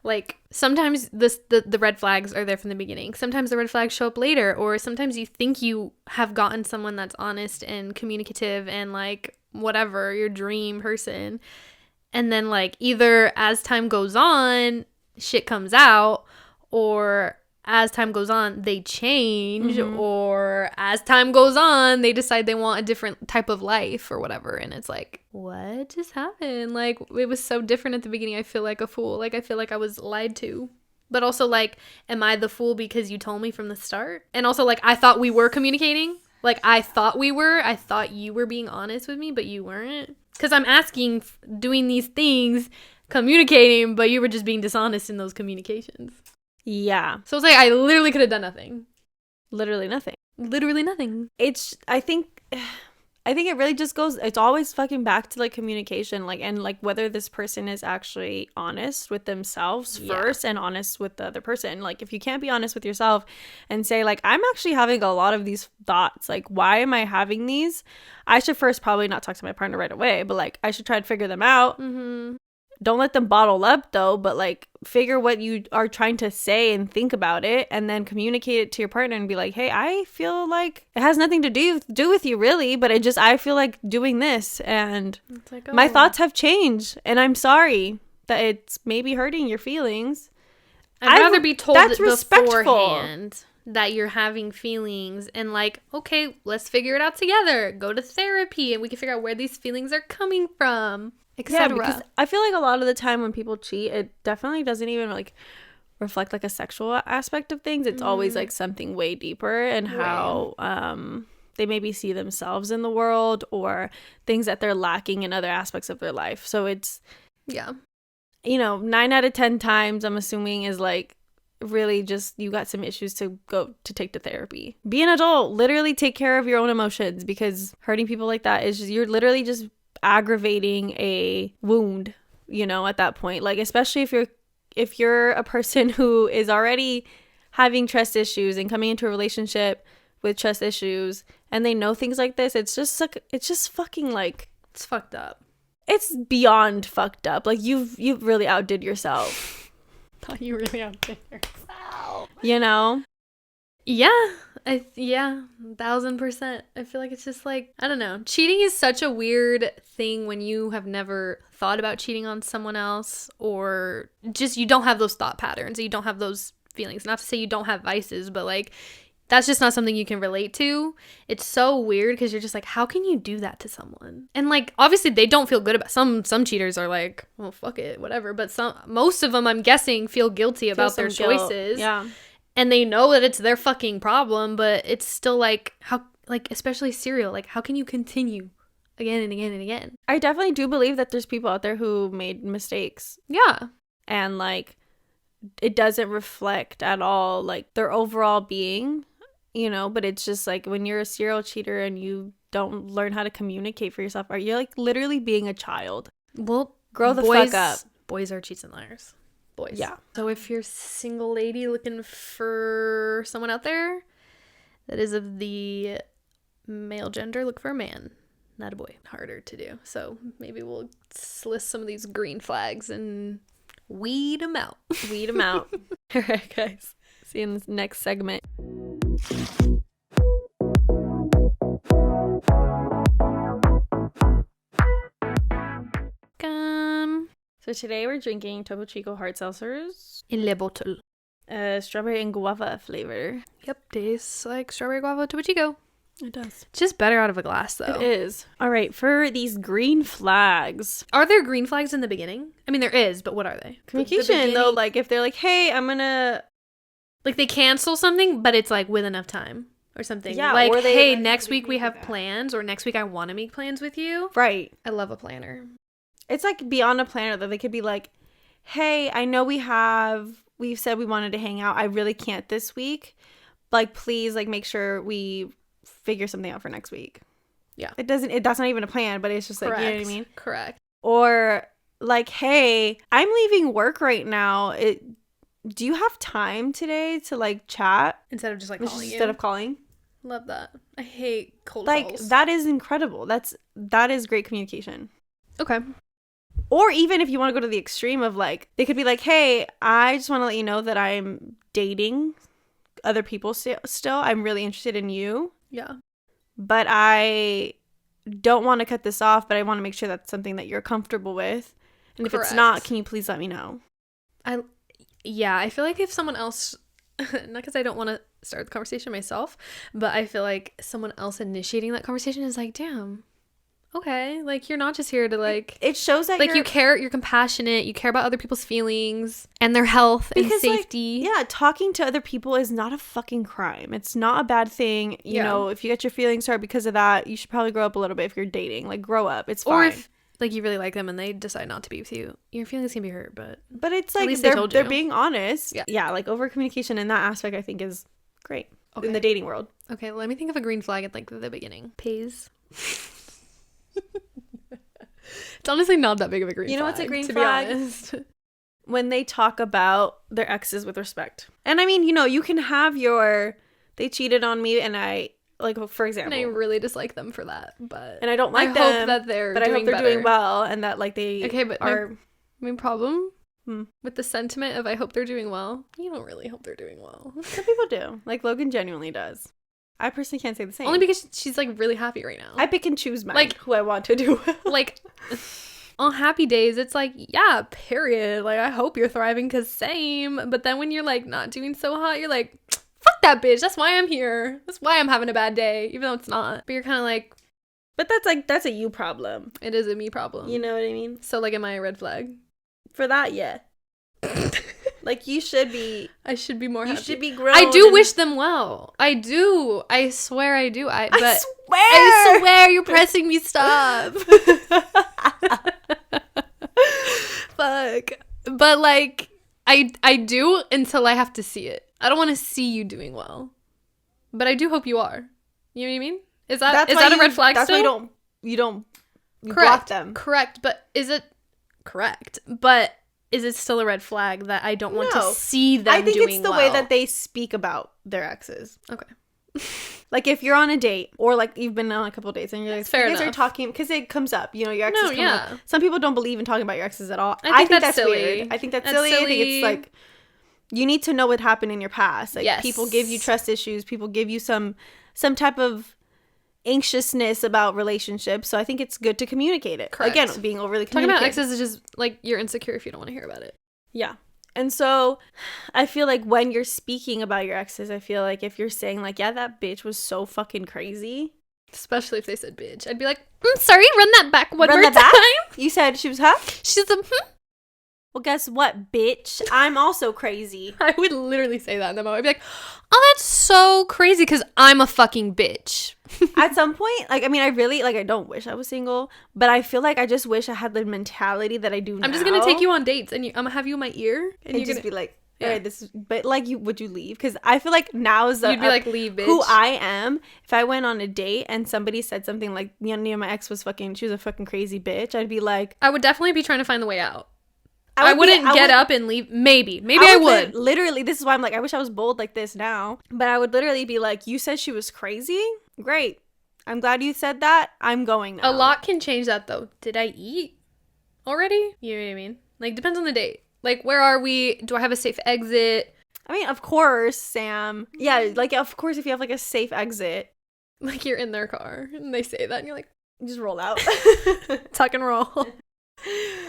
Like, sometimes the red flags are there from the beginning. Sometimes the red flags show up later, or sometimes you think you have gotten someone that's honest and communicative and, like, whatever, your dream person. And then, like, either as time goes on, shit comes out, or as time goes on, they change, or as time goes on, they decide they want a different type of life or whatever. And it's like, what just happened? Like, it was so different at the beginning. I feel like a fool. Like, I feel like I was lied to. But also, like, am I the fool because you told me from the start? And also, like, I thought we were communicating. Like, I thought you were being honest with me, but you weren't. Because I'm asking, doing these things, communicating, but you were just being dishonest in those communications. Yeah. So it's like, I literally could have done nothing. Literally nothing. Literally nothing. I think it really just goes, it's always fucking back to like communication, like, and like whether this person is actually honest with themselves first and honest with the other person. Like, if you can't be honest with yourself and say like, I'm actually having a lot of these thoughts, like, why am I having these? I should first probably not talk to my partner right away, but like, I should try to figure them out. Don't let them bottle up though, but like, figure what you are trying to say and think about it, and then communicate it to your partner and be like, hey, I feel like it has nothing to do with you really, but I feel like doing this, and like, my thoughts have changed, and I'm sorry that it's maybe hurting your feelings. I'd rather be told that's respectful beforehand that you're having feelings, and like, okay, let's figure it out together. Go to therapy and we can figure out where these feelings are coming from. Yeah, because I feel like a lot of the time when people cheat, it definitely doesn't even like reflect like a sexual aspect of things. It's always like something way deeper, and how they maybe see themselves in the world, or things that they're lacking in other aspects of their life. So it's, 9 out of 10 times, I'm assuming, is like really just you got some issues to go to take to therapy. Be an adult, literally take care of your own emotions, because hurting people like that is just, you're literally just aggravating a wound, at that point. Like, especially if you're a person who is already having trust issues and coming into a relationship with trust issues, and they know things like this, it's just fucking like, it's fucked up. It's beyond fucked up. Like, you've really outdid yourself. Thought you really outdid yourself. Yeah, 1000%. I feel like it's just like, I don't know. Cheating is such a weird thing when you have never thought about cheating on someone else, or just you don't have those thought patterns, you don't have those feelings. Not to say you don't have vices, but like, that's just not something you can relate to. It's so weird because you're just like, how can you do that to someone? And like, obviously they don't feel good about some cheaters are like, well, fuck it, whatever. But most of them, I'm guessing, feel guilty about their choices. Yeah. And they know that it's their fucking problem, but it's still like, how, like, especially serial, like, how can you continue again and again and again? I definitely do believe that there's people out there who made mistakes. Yeah. And like, it doesn't reflect at all like their overall being, but it's just like, when you're a serial cheater and you don't learn how to communicate for yourself, you're like literally being a child. Well, grow the fuck up. Boys are cheats and liars. Boys. Yeah. So if you're a single lady looking for someone out there that is of the male gender, look for a man, not a boy. Harder to do. So maybe we'll list some of these green flags and weed them out. Weed them out. All right, guys. See you in the next segment. So today we're drinking Topo Chico hard seltzers. In le bottle. Strawberry and guava flavor. Yep, tastes like strawberry guava Topo Chico. It does. It's just better out of a glass, though. It is. All right, for these green flags. Are there green flags in the beginning? I mean, there is, but what are they? Communication, though. Like, if they're like, hey, I'm gonna... Like, they cancel something, but it's, like, with enough time or something. Yeah, like, or they, hey, like, next week we have plans, or next week I want to make plans with you. Right. I love a planner. It's, like, beyond a planner, though. They could be like, hey, I know we've said we wanted to hang out. I really can't this week. Like, please, like, make sure we figure something out for next week. Yeah. That's not even a plan, but it's just like, Correct. you know what I mean? Correct. Or like, hey, I'm leaving work right now. Do you have time today to like chat? Instead of just like calling Instead of calling. Love that. I hate cold like, calls. That is incredible. That is great communication. Okay. Or even if you want to go to the extreme of like, they could be like, hey, I just want to let you know that I'm dating other people still. I'm really interested in you. Yeah. But I don't want to cut this off, but I want to make sure that's something that you're comfortable with. And if it's not, can you please let me know? I feel like if someone else, not because I don't want to start the conversation myself, but I feel like someone else initiating that conversation is like, damn, okay, like you're not just here to like it shows that like you care, you're compassionate, you care about other people's feelings and their health and safety. Like, yeah, talking to other people is not a fucking crime. It's not a bad thing. You know, if you get your feelings hurt because of that, you should probably grow up a little bit. If you're dating, like, grow up. It's fine. Or if like you really like them and they decide not to be with you, your feelings can be hurt, but it's like they're being honest. Yeah, like over communication in that aspect I think is great in the dating world. Okay, let me think of a green flag at like the beginning. Pays. It's honestly not that big of a green flag. You know what's a green flag? To be honest. When they talk about their exes with respect. And I mean, you know, you can have they cheated on me and I, like, for example. And I really dislike them for that, but. And I don't like them. I hope that they're doing I hope they're better. doing well and that, like, they are. My problem with the sentiment of I hope they're doing well, you don't really hope they're doing well. Some people do. Like, Logan genuinely does. I personally can't say the same. Only because she's like really happy right now. I pick and choose who I want to do well. Like on happy days, it's like, yeah, period. Like I hope you're thriving because same. But then when you're like not doing so hot, you're like, fuck that bitch. That's why I'm here. That's why I'm having a bad day, even though it's not. But you're kind of like, but that's a you problem. It is a me problem. You know what I mean? So like, am I a red flag? For that, yeah. Like, you should be. I should be more happy. You should be grown. I do wish them well. I do. I swear I do. I swear you're pressing me. Stop. Fuck. But, like, I do until I have to see it. I don't want to see you doing well. But I do hope you are. You know what I mean? Is that a red flag that's still? That's why you don't block them. Correct. But is it correct? But is it still a red flag that I don't want to see them doing well? I think it's the way that they speak about their exes. Okay. Like, if you're on a date or, like, you've been on a couple of dates and you're like, you guys are talking, because it comes up, you know, your exes come up. Some people don't believe in talking about your exes at all. I think that's silly. Weird. I think that's silly. I think it's, like, you need to know what happened in your past. Like, people give you trust issues. People give you some type of anxiousness about relationships, so I think it's good to communicate it. Correct. Again, being overly communicative. Talking about exes is just like you're insecure if you don't want to hear about it. Yeah. And so I feel like when you're speaking about your exes, I feel like if you're saying like, yeah, that bitch was so fucking crazy, especially if they said bitch, I'd be like, sorry, run that back one more time. You said she was huh? She's a Well, guess what, bitch? I'm also crazy. I would literally say that in the moment. I'd be like, oh, that's so crazy because I'm a fucking bitch. At some point, like, I mean, I really, like, I don't wish I was single, but I feel like I just wish I had the mentality that I do now. I'm just going to take you on dates and I'm going to have you in my ear. And you're just be like, all right, this is, but like, would you leave? Because I feel like now is you'd be like, leave, bitch. Who I am. If I went on a date and somebody said something like, you know, my ex was she was a fucking crazy bitch, I'd be like, I would definitely be trying to find the way out. I wouldn't get up and leave. Maybe I would. Literally, this is why I'm like, I wish I was bold like this now. But I would literally be like, you said she was crazy? Great. I'm glad you said that. I'm going now. A lot can change that, though. Did I eat already? You know what I mean? Like, depends on the date. Like, where are we? Do I have a safe exit? I mean, of course, Sam. Yeah, like, of course, if you have, like, a safe exit. Like, you're in their car, and they say that, and you're like, just roll out. Tuck and roll.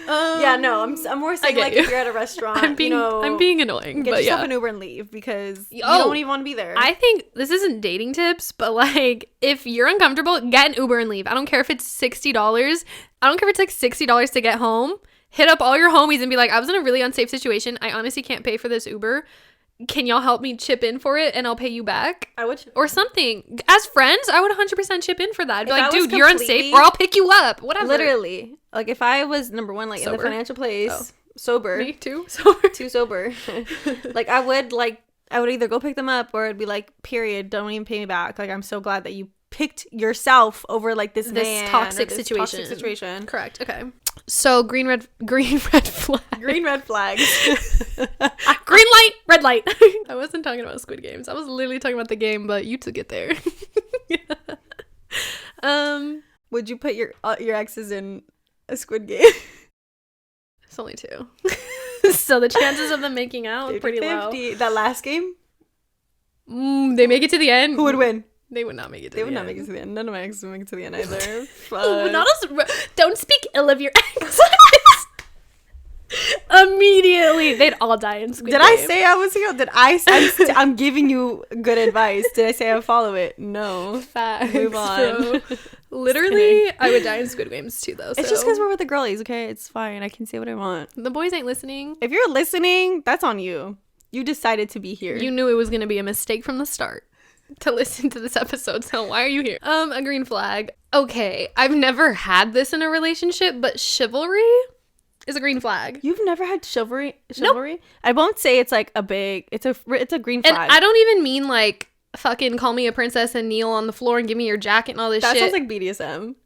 Yeah, no, I'm more saying like if you're at a restaurant, I'm being annoying, get yourself an Uber and leave because you don't even want to be there. I think this isn't dating tips, but like if you're uncomfortable, get an Uber and leave. I don't care if it's $60. I don't care if it's like $60 to get home. Hit up all your homies and be like, I was in a really unsafe situation. I honestly can't pay for this Uber. Can y'all help me chip in for it and I'll pay you back? I would. Or something. As friends, I would 100% chip in for that. I'd be like, dude, you're unsafe or I'll pick you up. Whatever. Literally. Like if I was number one, like sober. In the financial place, sober. Me too. Sober. Too sober. Like I would either go pick them up or it'd be like, period, don't even pay me back. Like I'm so glad that you picked yourself over like this toxic situation. Correct. Okay. So green red flag. Green red flags. Green light, red light. I wasn't talking about Squid Games. I was literally talking about the game, but you took it there. Would you put your exes in a Squid Game? It's only 2. So the chances of them making out are pretty 50. Low. That last game? They make it to the end. Who would win? They would not make it to the end. They would not make it to the end. None of my exes would make it to the end either. Don't speak ill of your exes. Immediately. They'd all die in Squid Game. Did I say I was single? I'm giving you good advice. Did I say I follow it? No. Facts. Move on. Literally, I would die in Squid Games too, though. It's just because we're with the girlies, okay? It's fine. I can say what I want. The boys ain't listening. If you're listening, that's on you. You decided to be here. You knew it was going to be a mistake from the start to listen to this episode, so why are you here? A green flag. Okay, I've never had this in a relationship, but chivalry is a green flag. You've never had chivalry? Nope. I won't say it's like a big, it's a green flag. And I don't even mean like fucking call me a princess and kneel on the floor and give me your jacket and all this shit. That sounds like BDSM.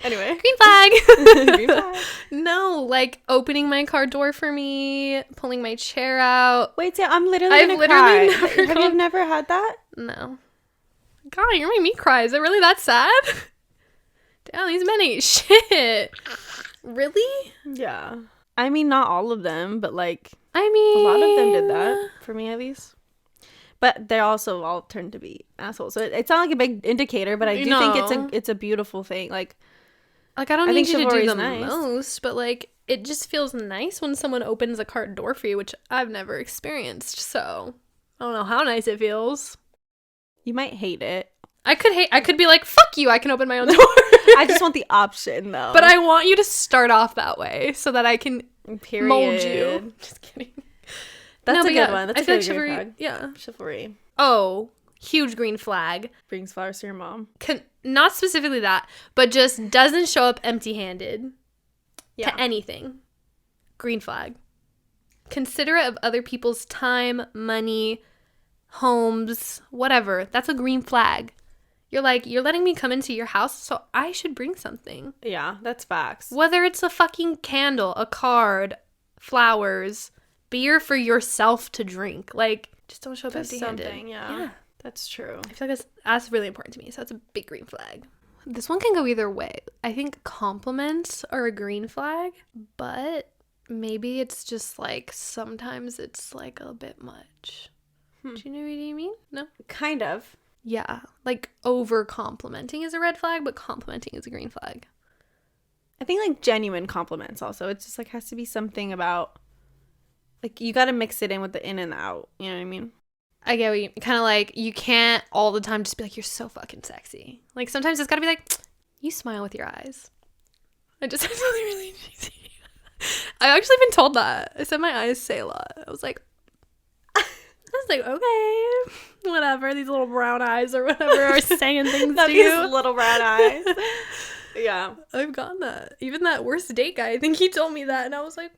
Anyway. Green flag. Green flag. No, like opening my car door for me, pulling my chair out. Wait, Sam, I'm literally I've gonna literally cry. never Have you never had that? No. God, you're making me cry. Is it really that sad? Damn, these men ain't shit. Really? Yeah. I mean, not all of them, but like I mean, a lot of them did that, for me at least. But they also all turned to be assholes. So it's not like a big indicator, but I do think it's a beautiful thing. Like I don't need you to do the nice. most, but like it just feels nice when someone opens a car door for you, which I've never experienced. So I don't know how nice it feels. You might hate it. I could be like, fuck you, I can open my own door. I just want the option though. But I want you to start off that way so that I can mold you. Just kidding. That's no, a good yeah, one. That's I a feel good like chivalry, green flag. yeah. Chivalry. Oh, huge green flag. Brings flowers to your mom. Not specifically that, but just doesn't show up empty-handed to anything. Green flag. Considerate of other people's time, money, homes, whatever. That's a green flag. You're like, you're letting me come into your house, so I should bring something. Yeah, that's facts. Whether it's a fucking candle, a card, flowers, beer for yourself to drink. Like, just don't show up empty-handed. Something, yeah. That's true. I feel like that's really important to me, so that's a big green flag. This one can go either way. I think compliments are a green flag, but maybe it's just like sometimes it's like a bit much. Do you know what I mean? No? Kind of. Yeah. Like over complimenting is a red flag, but complimenting is a green flag. I think like genuine compliments also. It's just like has to be something about like you got to mix it in with the in and the out. You know what I mean? I get what you kind of like. You can't all the time just be like, you're so fucking sexy. Like sometimes it's got to be like, you smile with your eyes. I just said something really cheesy. I've actually been told that. I said my eyes say a lot. I was like, okay, whatever. These little brown eyes or whatever are saying things to you. These little brown eyes. Yeah. I've gotten that. Even that worst date guy, I think he told me that, and I was like,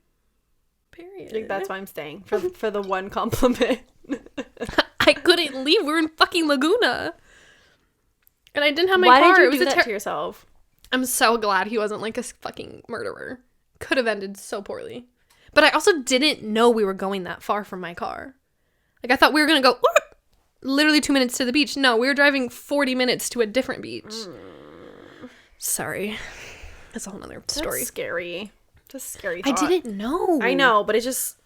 period. Like, that's why I'm staying for the one compliment. I couldn't leave. We were in fucking Laguna, and I didn't have my car. Why did you it was do that to yourself? I'm so glad he wasn't like a fucking murderer. Could have ended so poorly. But I also didn't know we were going that far from my car. Like I thought we were gonna go literally 2 minutes to the beach. No, we were driving 40 minutes to a different beach. Sorry, that's a whole nother story. That's scary. That's a scary thought. I didn't know. I know, but it's just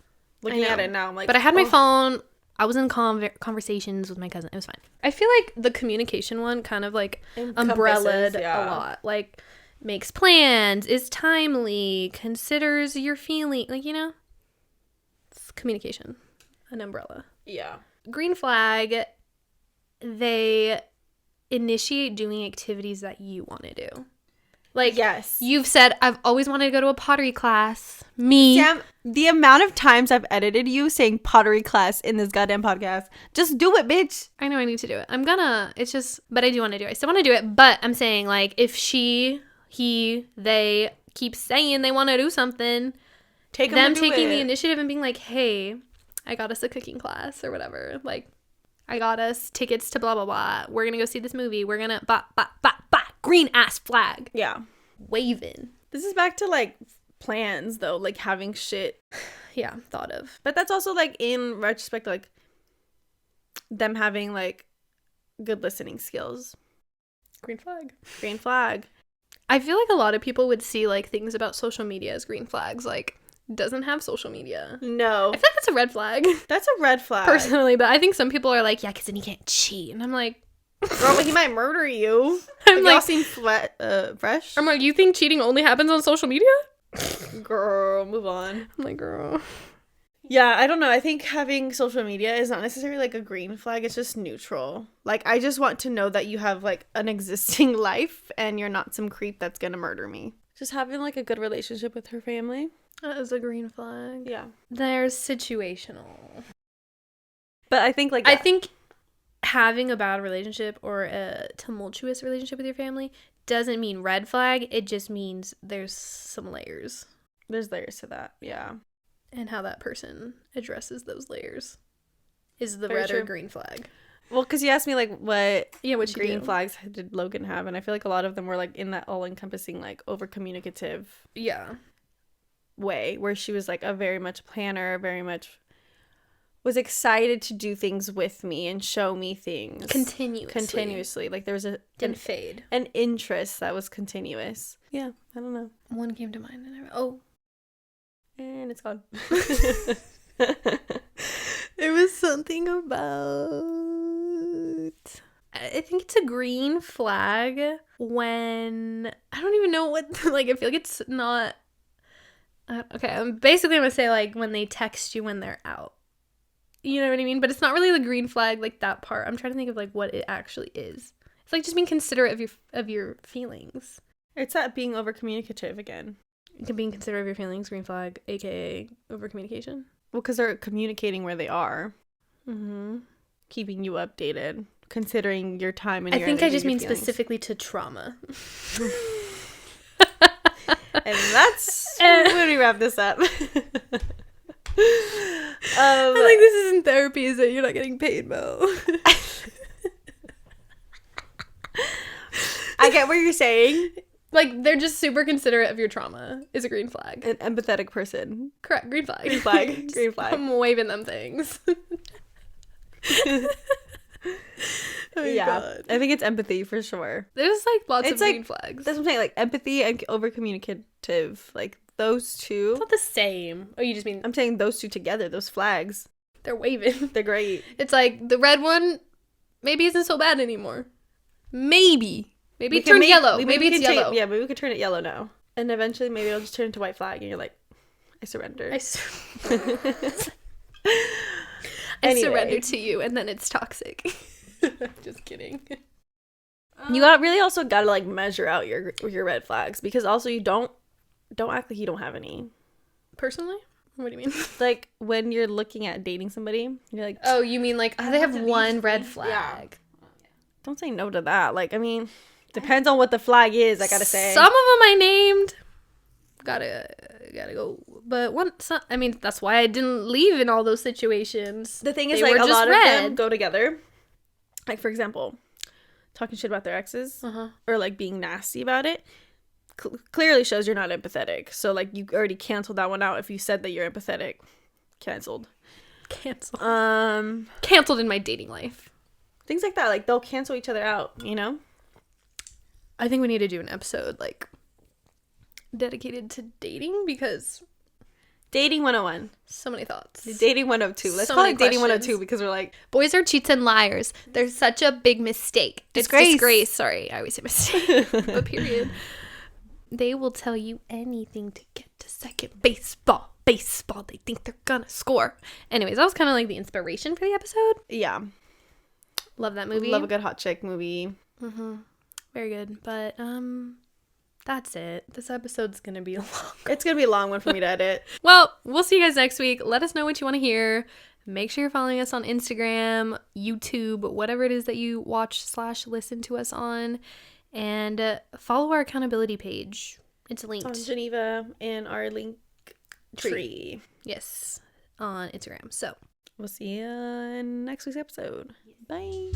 looking at it now. I'm like, but I had my phone. I was in conversations with my cousin. It was fine. I feel like the communication one kind of like umbrellaed a lot. Like makes plans, is timely, considers your feeling. Like, you know, it's communication, an umbrella. Yeah. Green flag, they initiate doing activities that you want to do. Like, yes, you've said, I've always wanted to go to a pottery class. Me. Sam, the amount of times I've edited you saying pottery class in this goddamn podcast. Just do it, bitch. I know I need to do it. It's just, but I do want to do it. I still want to do it, but I'm saying, like, if she, he, they keep saying they want to do something, them taking the initiative and being like, hey, I got us a cooking class or whatever. Like, I got us tickets to blah, blah, blah. We're going to go see this movie. We're going to, green ass flag. Yeah. Waving. This is back to, like, plans, though. Like, having shit. Yeah, thought of. But that's also, like, in retrospect, like, them having, like, good listening skills. Green flag. Green flag. I feel like a lot of people would see, like, things about social media as green flags. Like, doesn't have social media. No. I feel like that's a red flag. That's a red flag. Personally, but I think some people are like, yeah, because then you can't cheat. And I'm like, girl, but he might murder you. I'm like, y'all seen Fresh? I'm like, you think cheating only happens on social media? Girl, move on. I'm like, girl. Yeah, I don't know. I think having social media is not necessarily like a green flag. It's just neutral. Like, I just want to know that you have like an existing life and you're not some creep that's gonna murder me. Just having like a good relationship with her family. That is a green flag. Yeah. There's situational. But I think like I think having a bad relationship or a tumultuous relationship with your family doesn't mean red flag. It just means there's some layers. there's layers to that. Yeah. And how that person addresses those layers is the Very red true. or green flag. Well, because you asked me like what What green flags did Logan have, and I feel like a lot of them were like in that all-encompassing like over-communicative Yeah. way, where she was like a very much planner, very much was excited to do things with me and show me things continuously. Like there was didn't fade. An interest that was continuous. Yeah, I don't know. One came to mind and And it's gone. it was something about, I think it's a green flag when, I don't even know what, like, I feel like it's not, okay, I'm basically going to say, like, when they text you when they're out. You know what I mean? But it's not really the green flag, like, that part. I'm trying to think of, like, what it actually is. It's, like, just being considerate of your feelings. It's that being over communicative again. Being considerate of your feelings, green flag, aka over communication. Well, because they're communicating where they are. Mm-hmm. Keeping you updated, considering your time and I your think I energy, just your mean feelings. specifically to trauma. And that's when we wrap this up. I think this isn't therapy, is it? You're not getting paid, Mo. I get what you're saying. Like, they're just super considerate of your trauma is a green flag. An empathetic person. Correct. Green flag. Green flag. Green flag. I'm waving them things. Oh yeah. God. I think it's empathy for sure. There's, like, lots of like, green flags. That's what I'm saying. Like, empathy and over communicative. Like, those two. It's not the same. Oh, you just mean I'm saying those two together, those flags. they're waving. They're great. It's like the red one maybe isn't so bad anymore. Maybe it can turned yellow. Maybe we it's can yellow. Yeah, maybe we could turn it yellow now. And eventually maybe it'll just turn into white flag and you're like, I surrender. I Anyway. surrender to you, and then it's toxic. Just kidding. You really also gotta like measure out your red flags, because also you don't act like you don't have any. Personally? What do you mean? Like when you're looking at dating somebody, you're like, Oh, you mean like, they have one red flag. Yeah. Don't say no to that. Like, I mean, depends on what the flag is, I gotta say. Some of them I named. Gotta go. But I mean, that's why I didn't leave in all those situations. The thing is, They like, were a just lot of them red. go together. Like, for example, talking shit about their exes or like being nasty about it clearly shows you're not empathetic. So like you already canceled that one out if you said that you're empathetic. Canceled in my dating life. Things like that, like they'll cancel each other out, you know. I think we need to do an episode like dedicated to dating, because Dating 101. so many thoughts. Dating 102. Let's So call many it dating questions. 102 because we're like, Boys are cheats and liars. They're such a big mistake. Disgrace. It's disgrace. Sorry, I always say mistake. But period. They will tell you anything to get to second. Baseball. They think they're gonna score. Anyways, that was kind of like the inspiration for the episode. yeah, Love that movie. love a good hot chick movie. Very good. But that's it. This episode's gonna be long. It's gonna be a long one for me to edit. Well, we'll see you guys next week. Let us know what you want to hear. Make sure you're following us on Instagram, YouTube, whatever it is that you watch/listen to us on. And follow our accountability page. It's linked. On Geneva and our link tree. Yes, on Instagram. So We'll see you in next week's episode. Bye.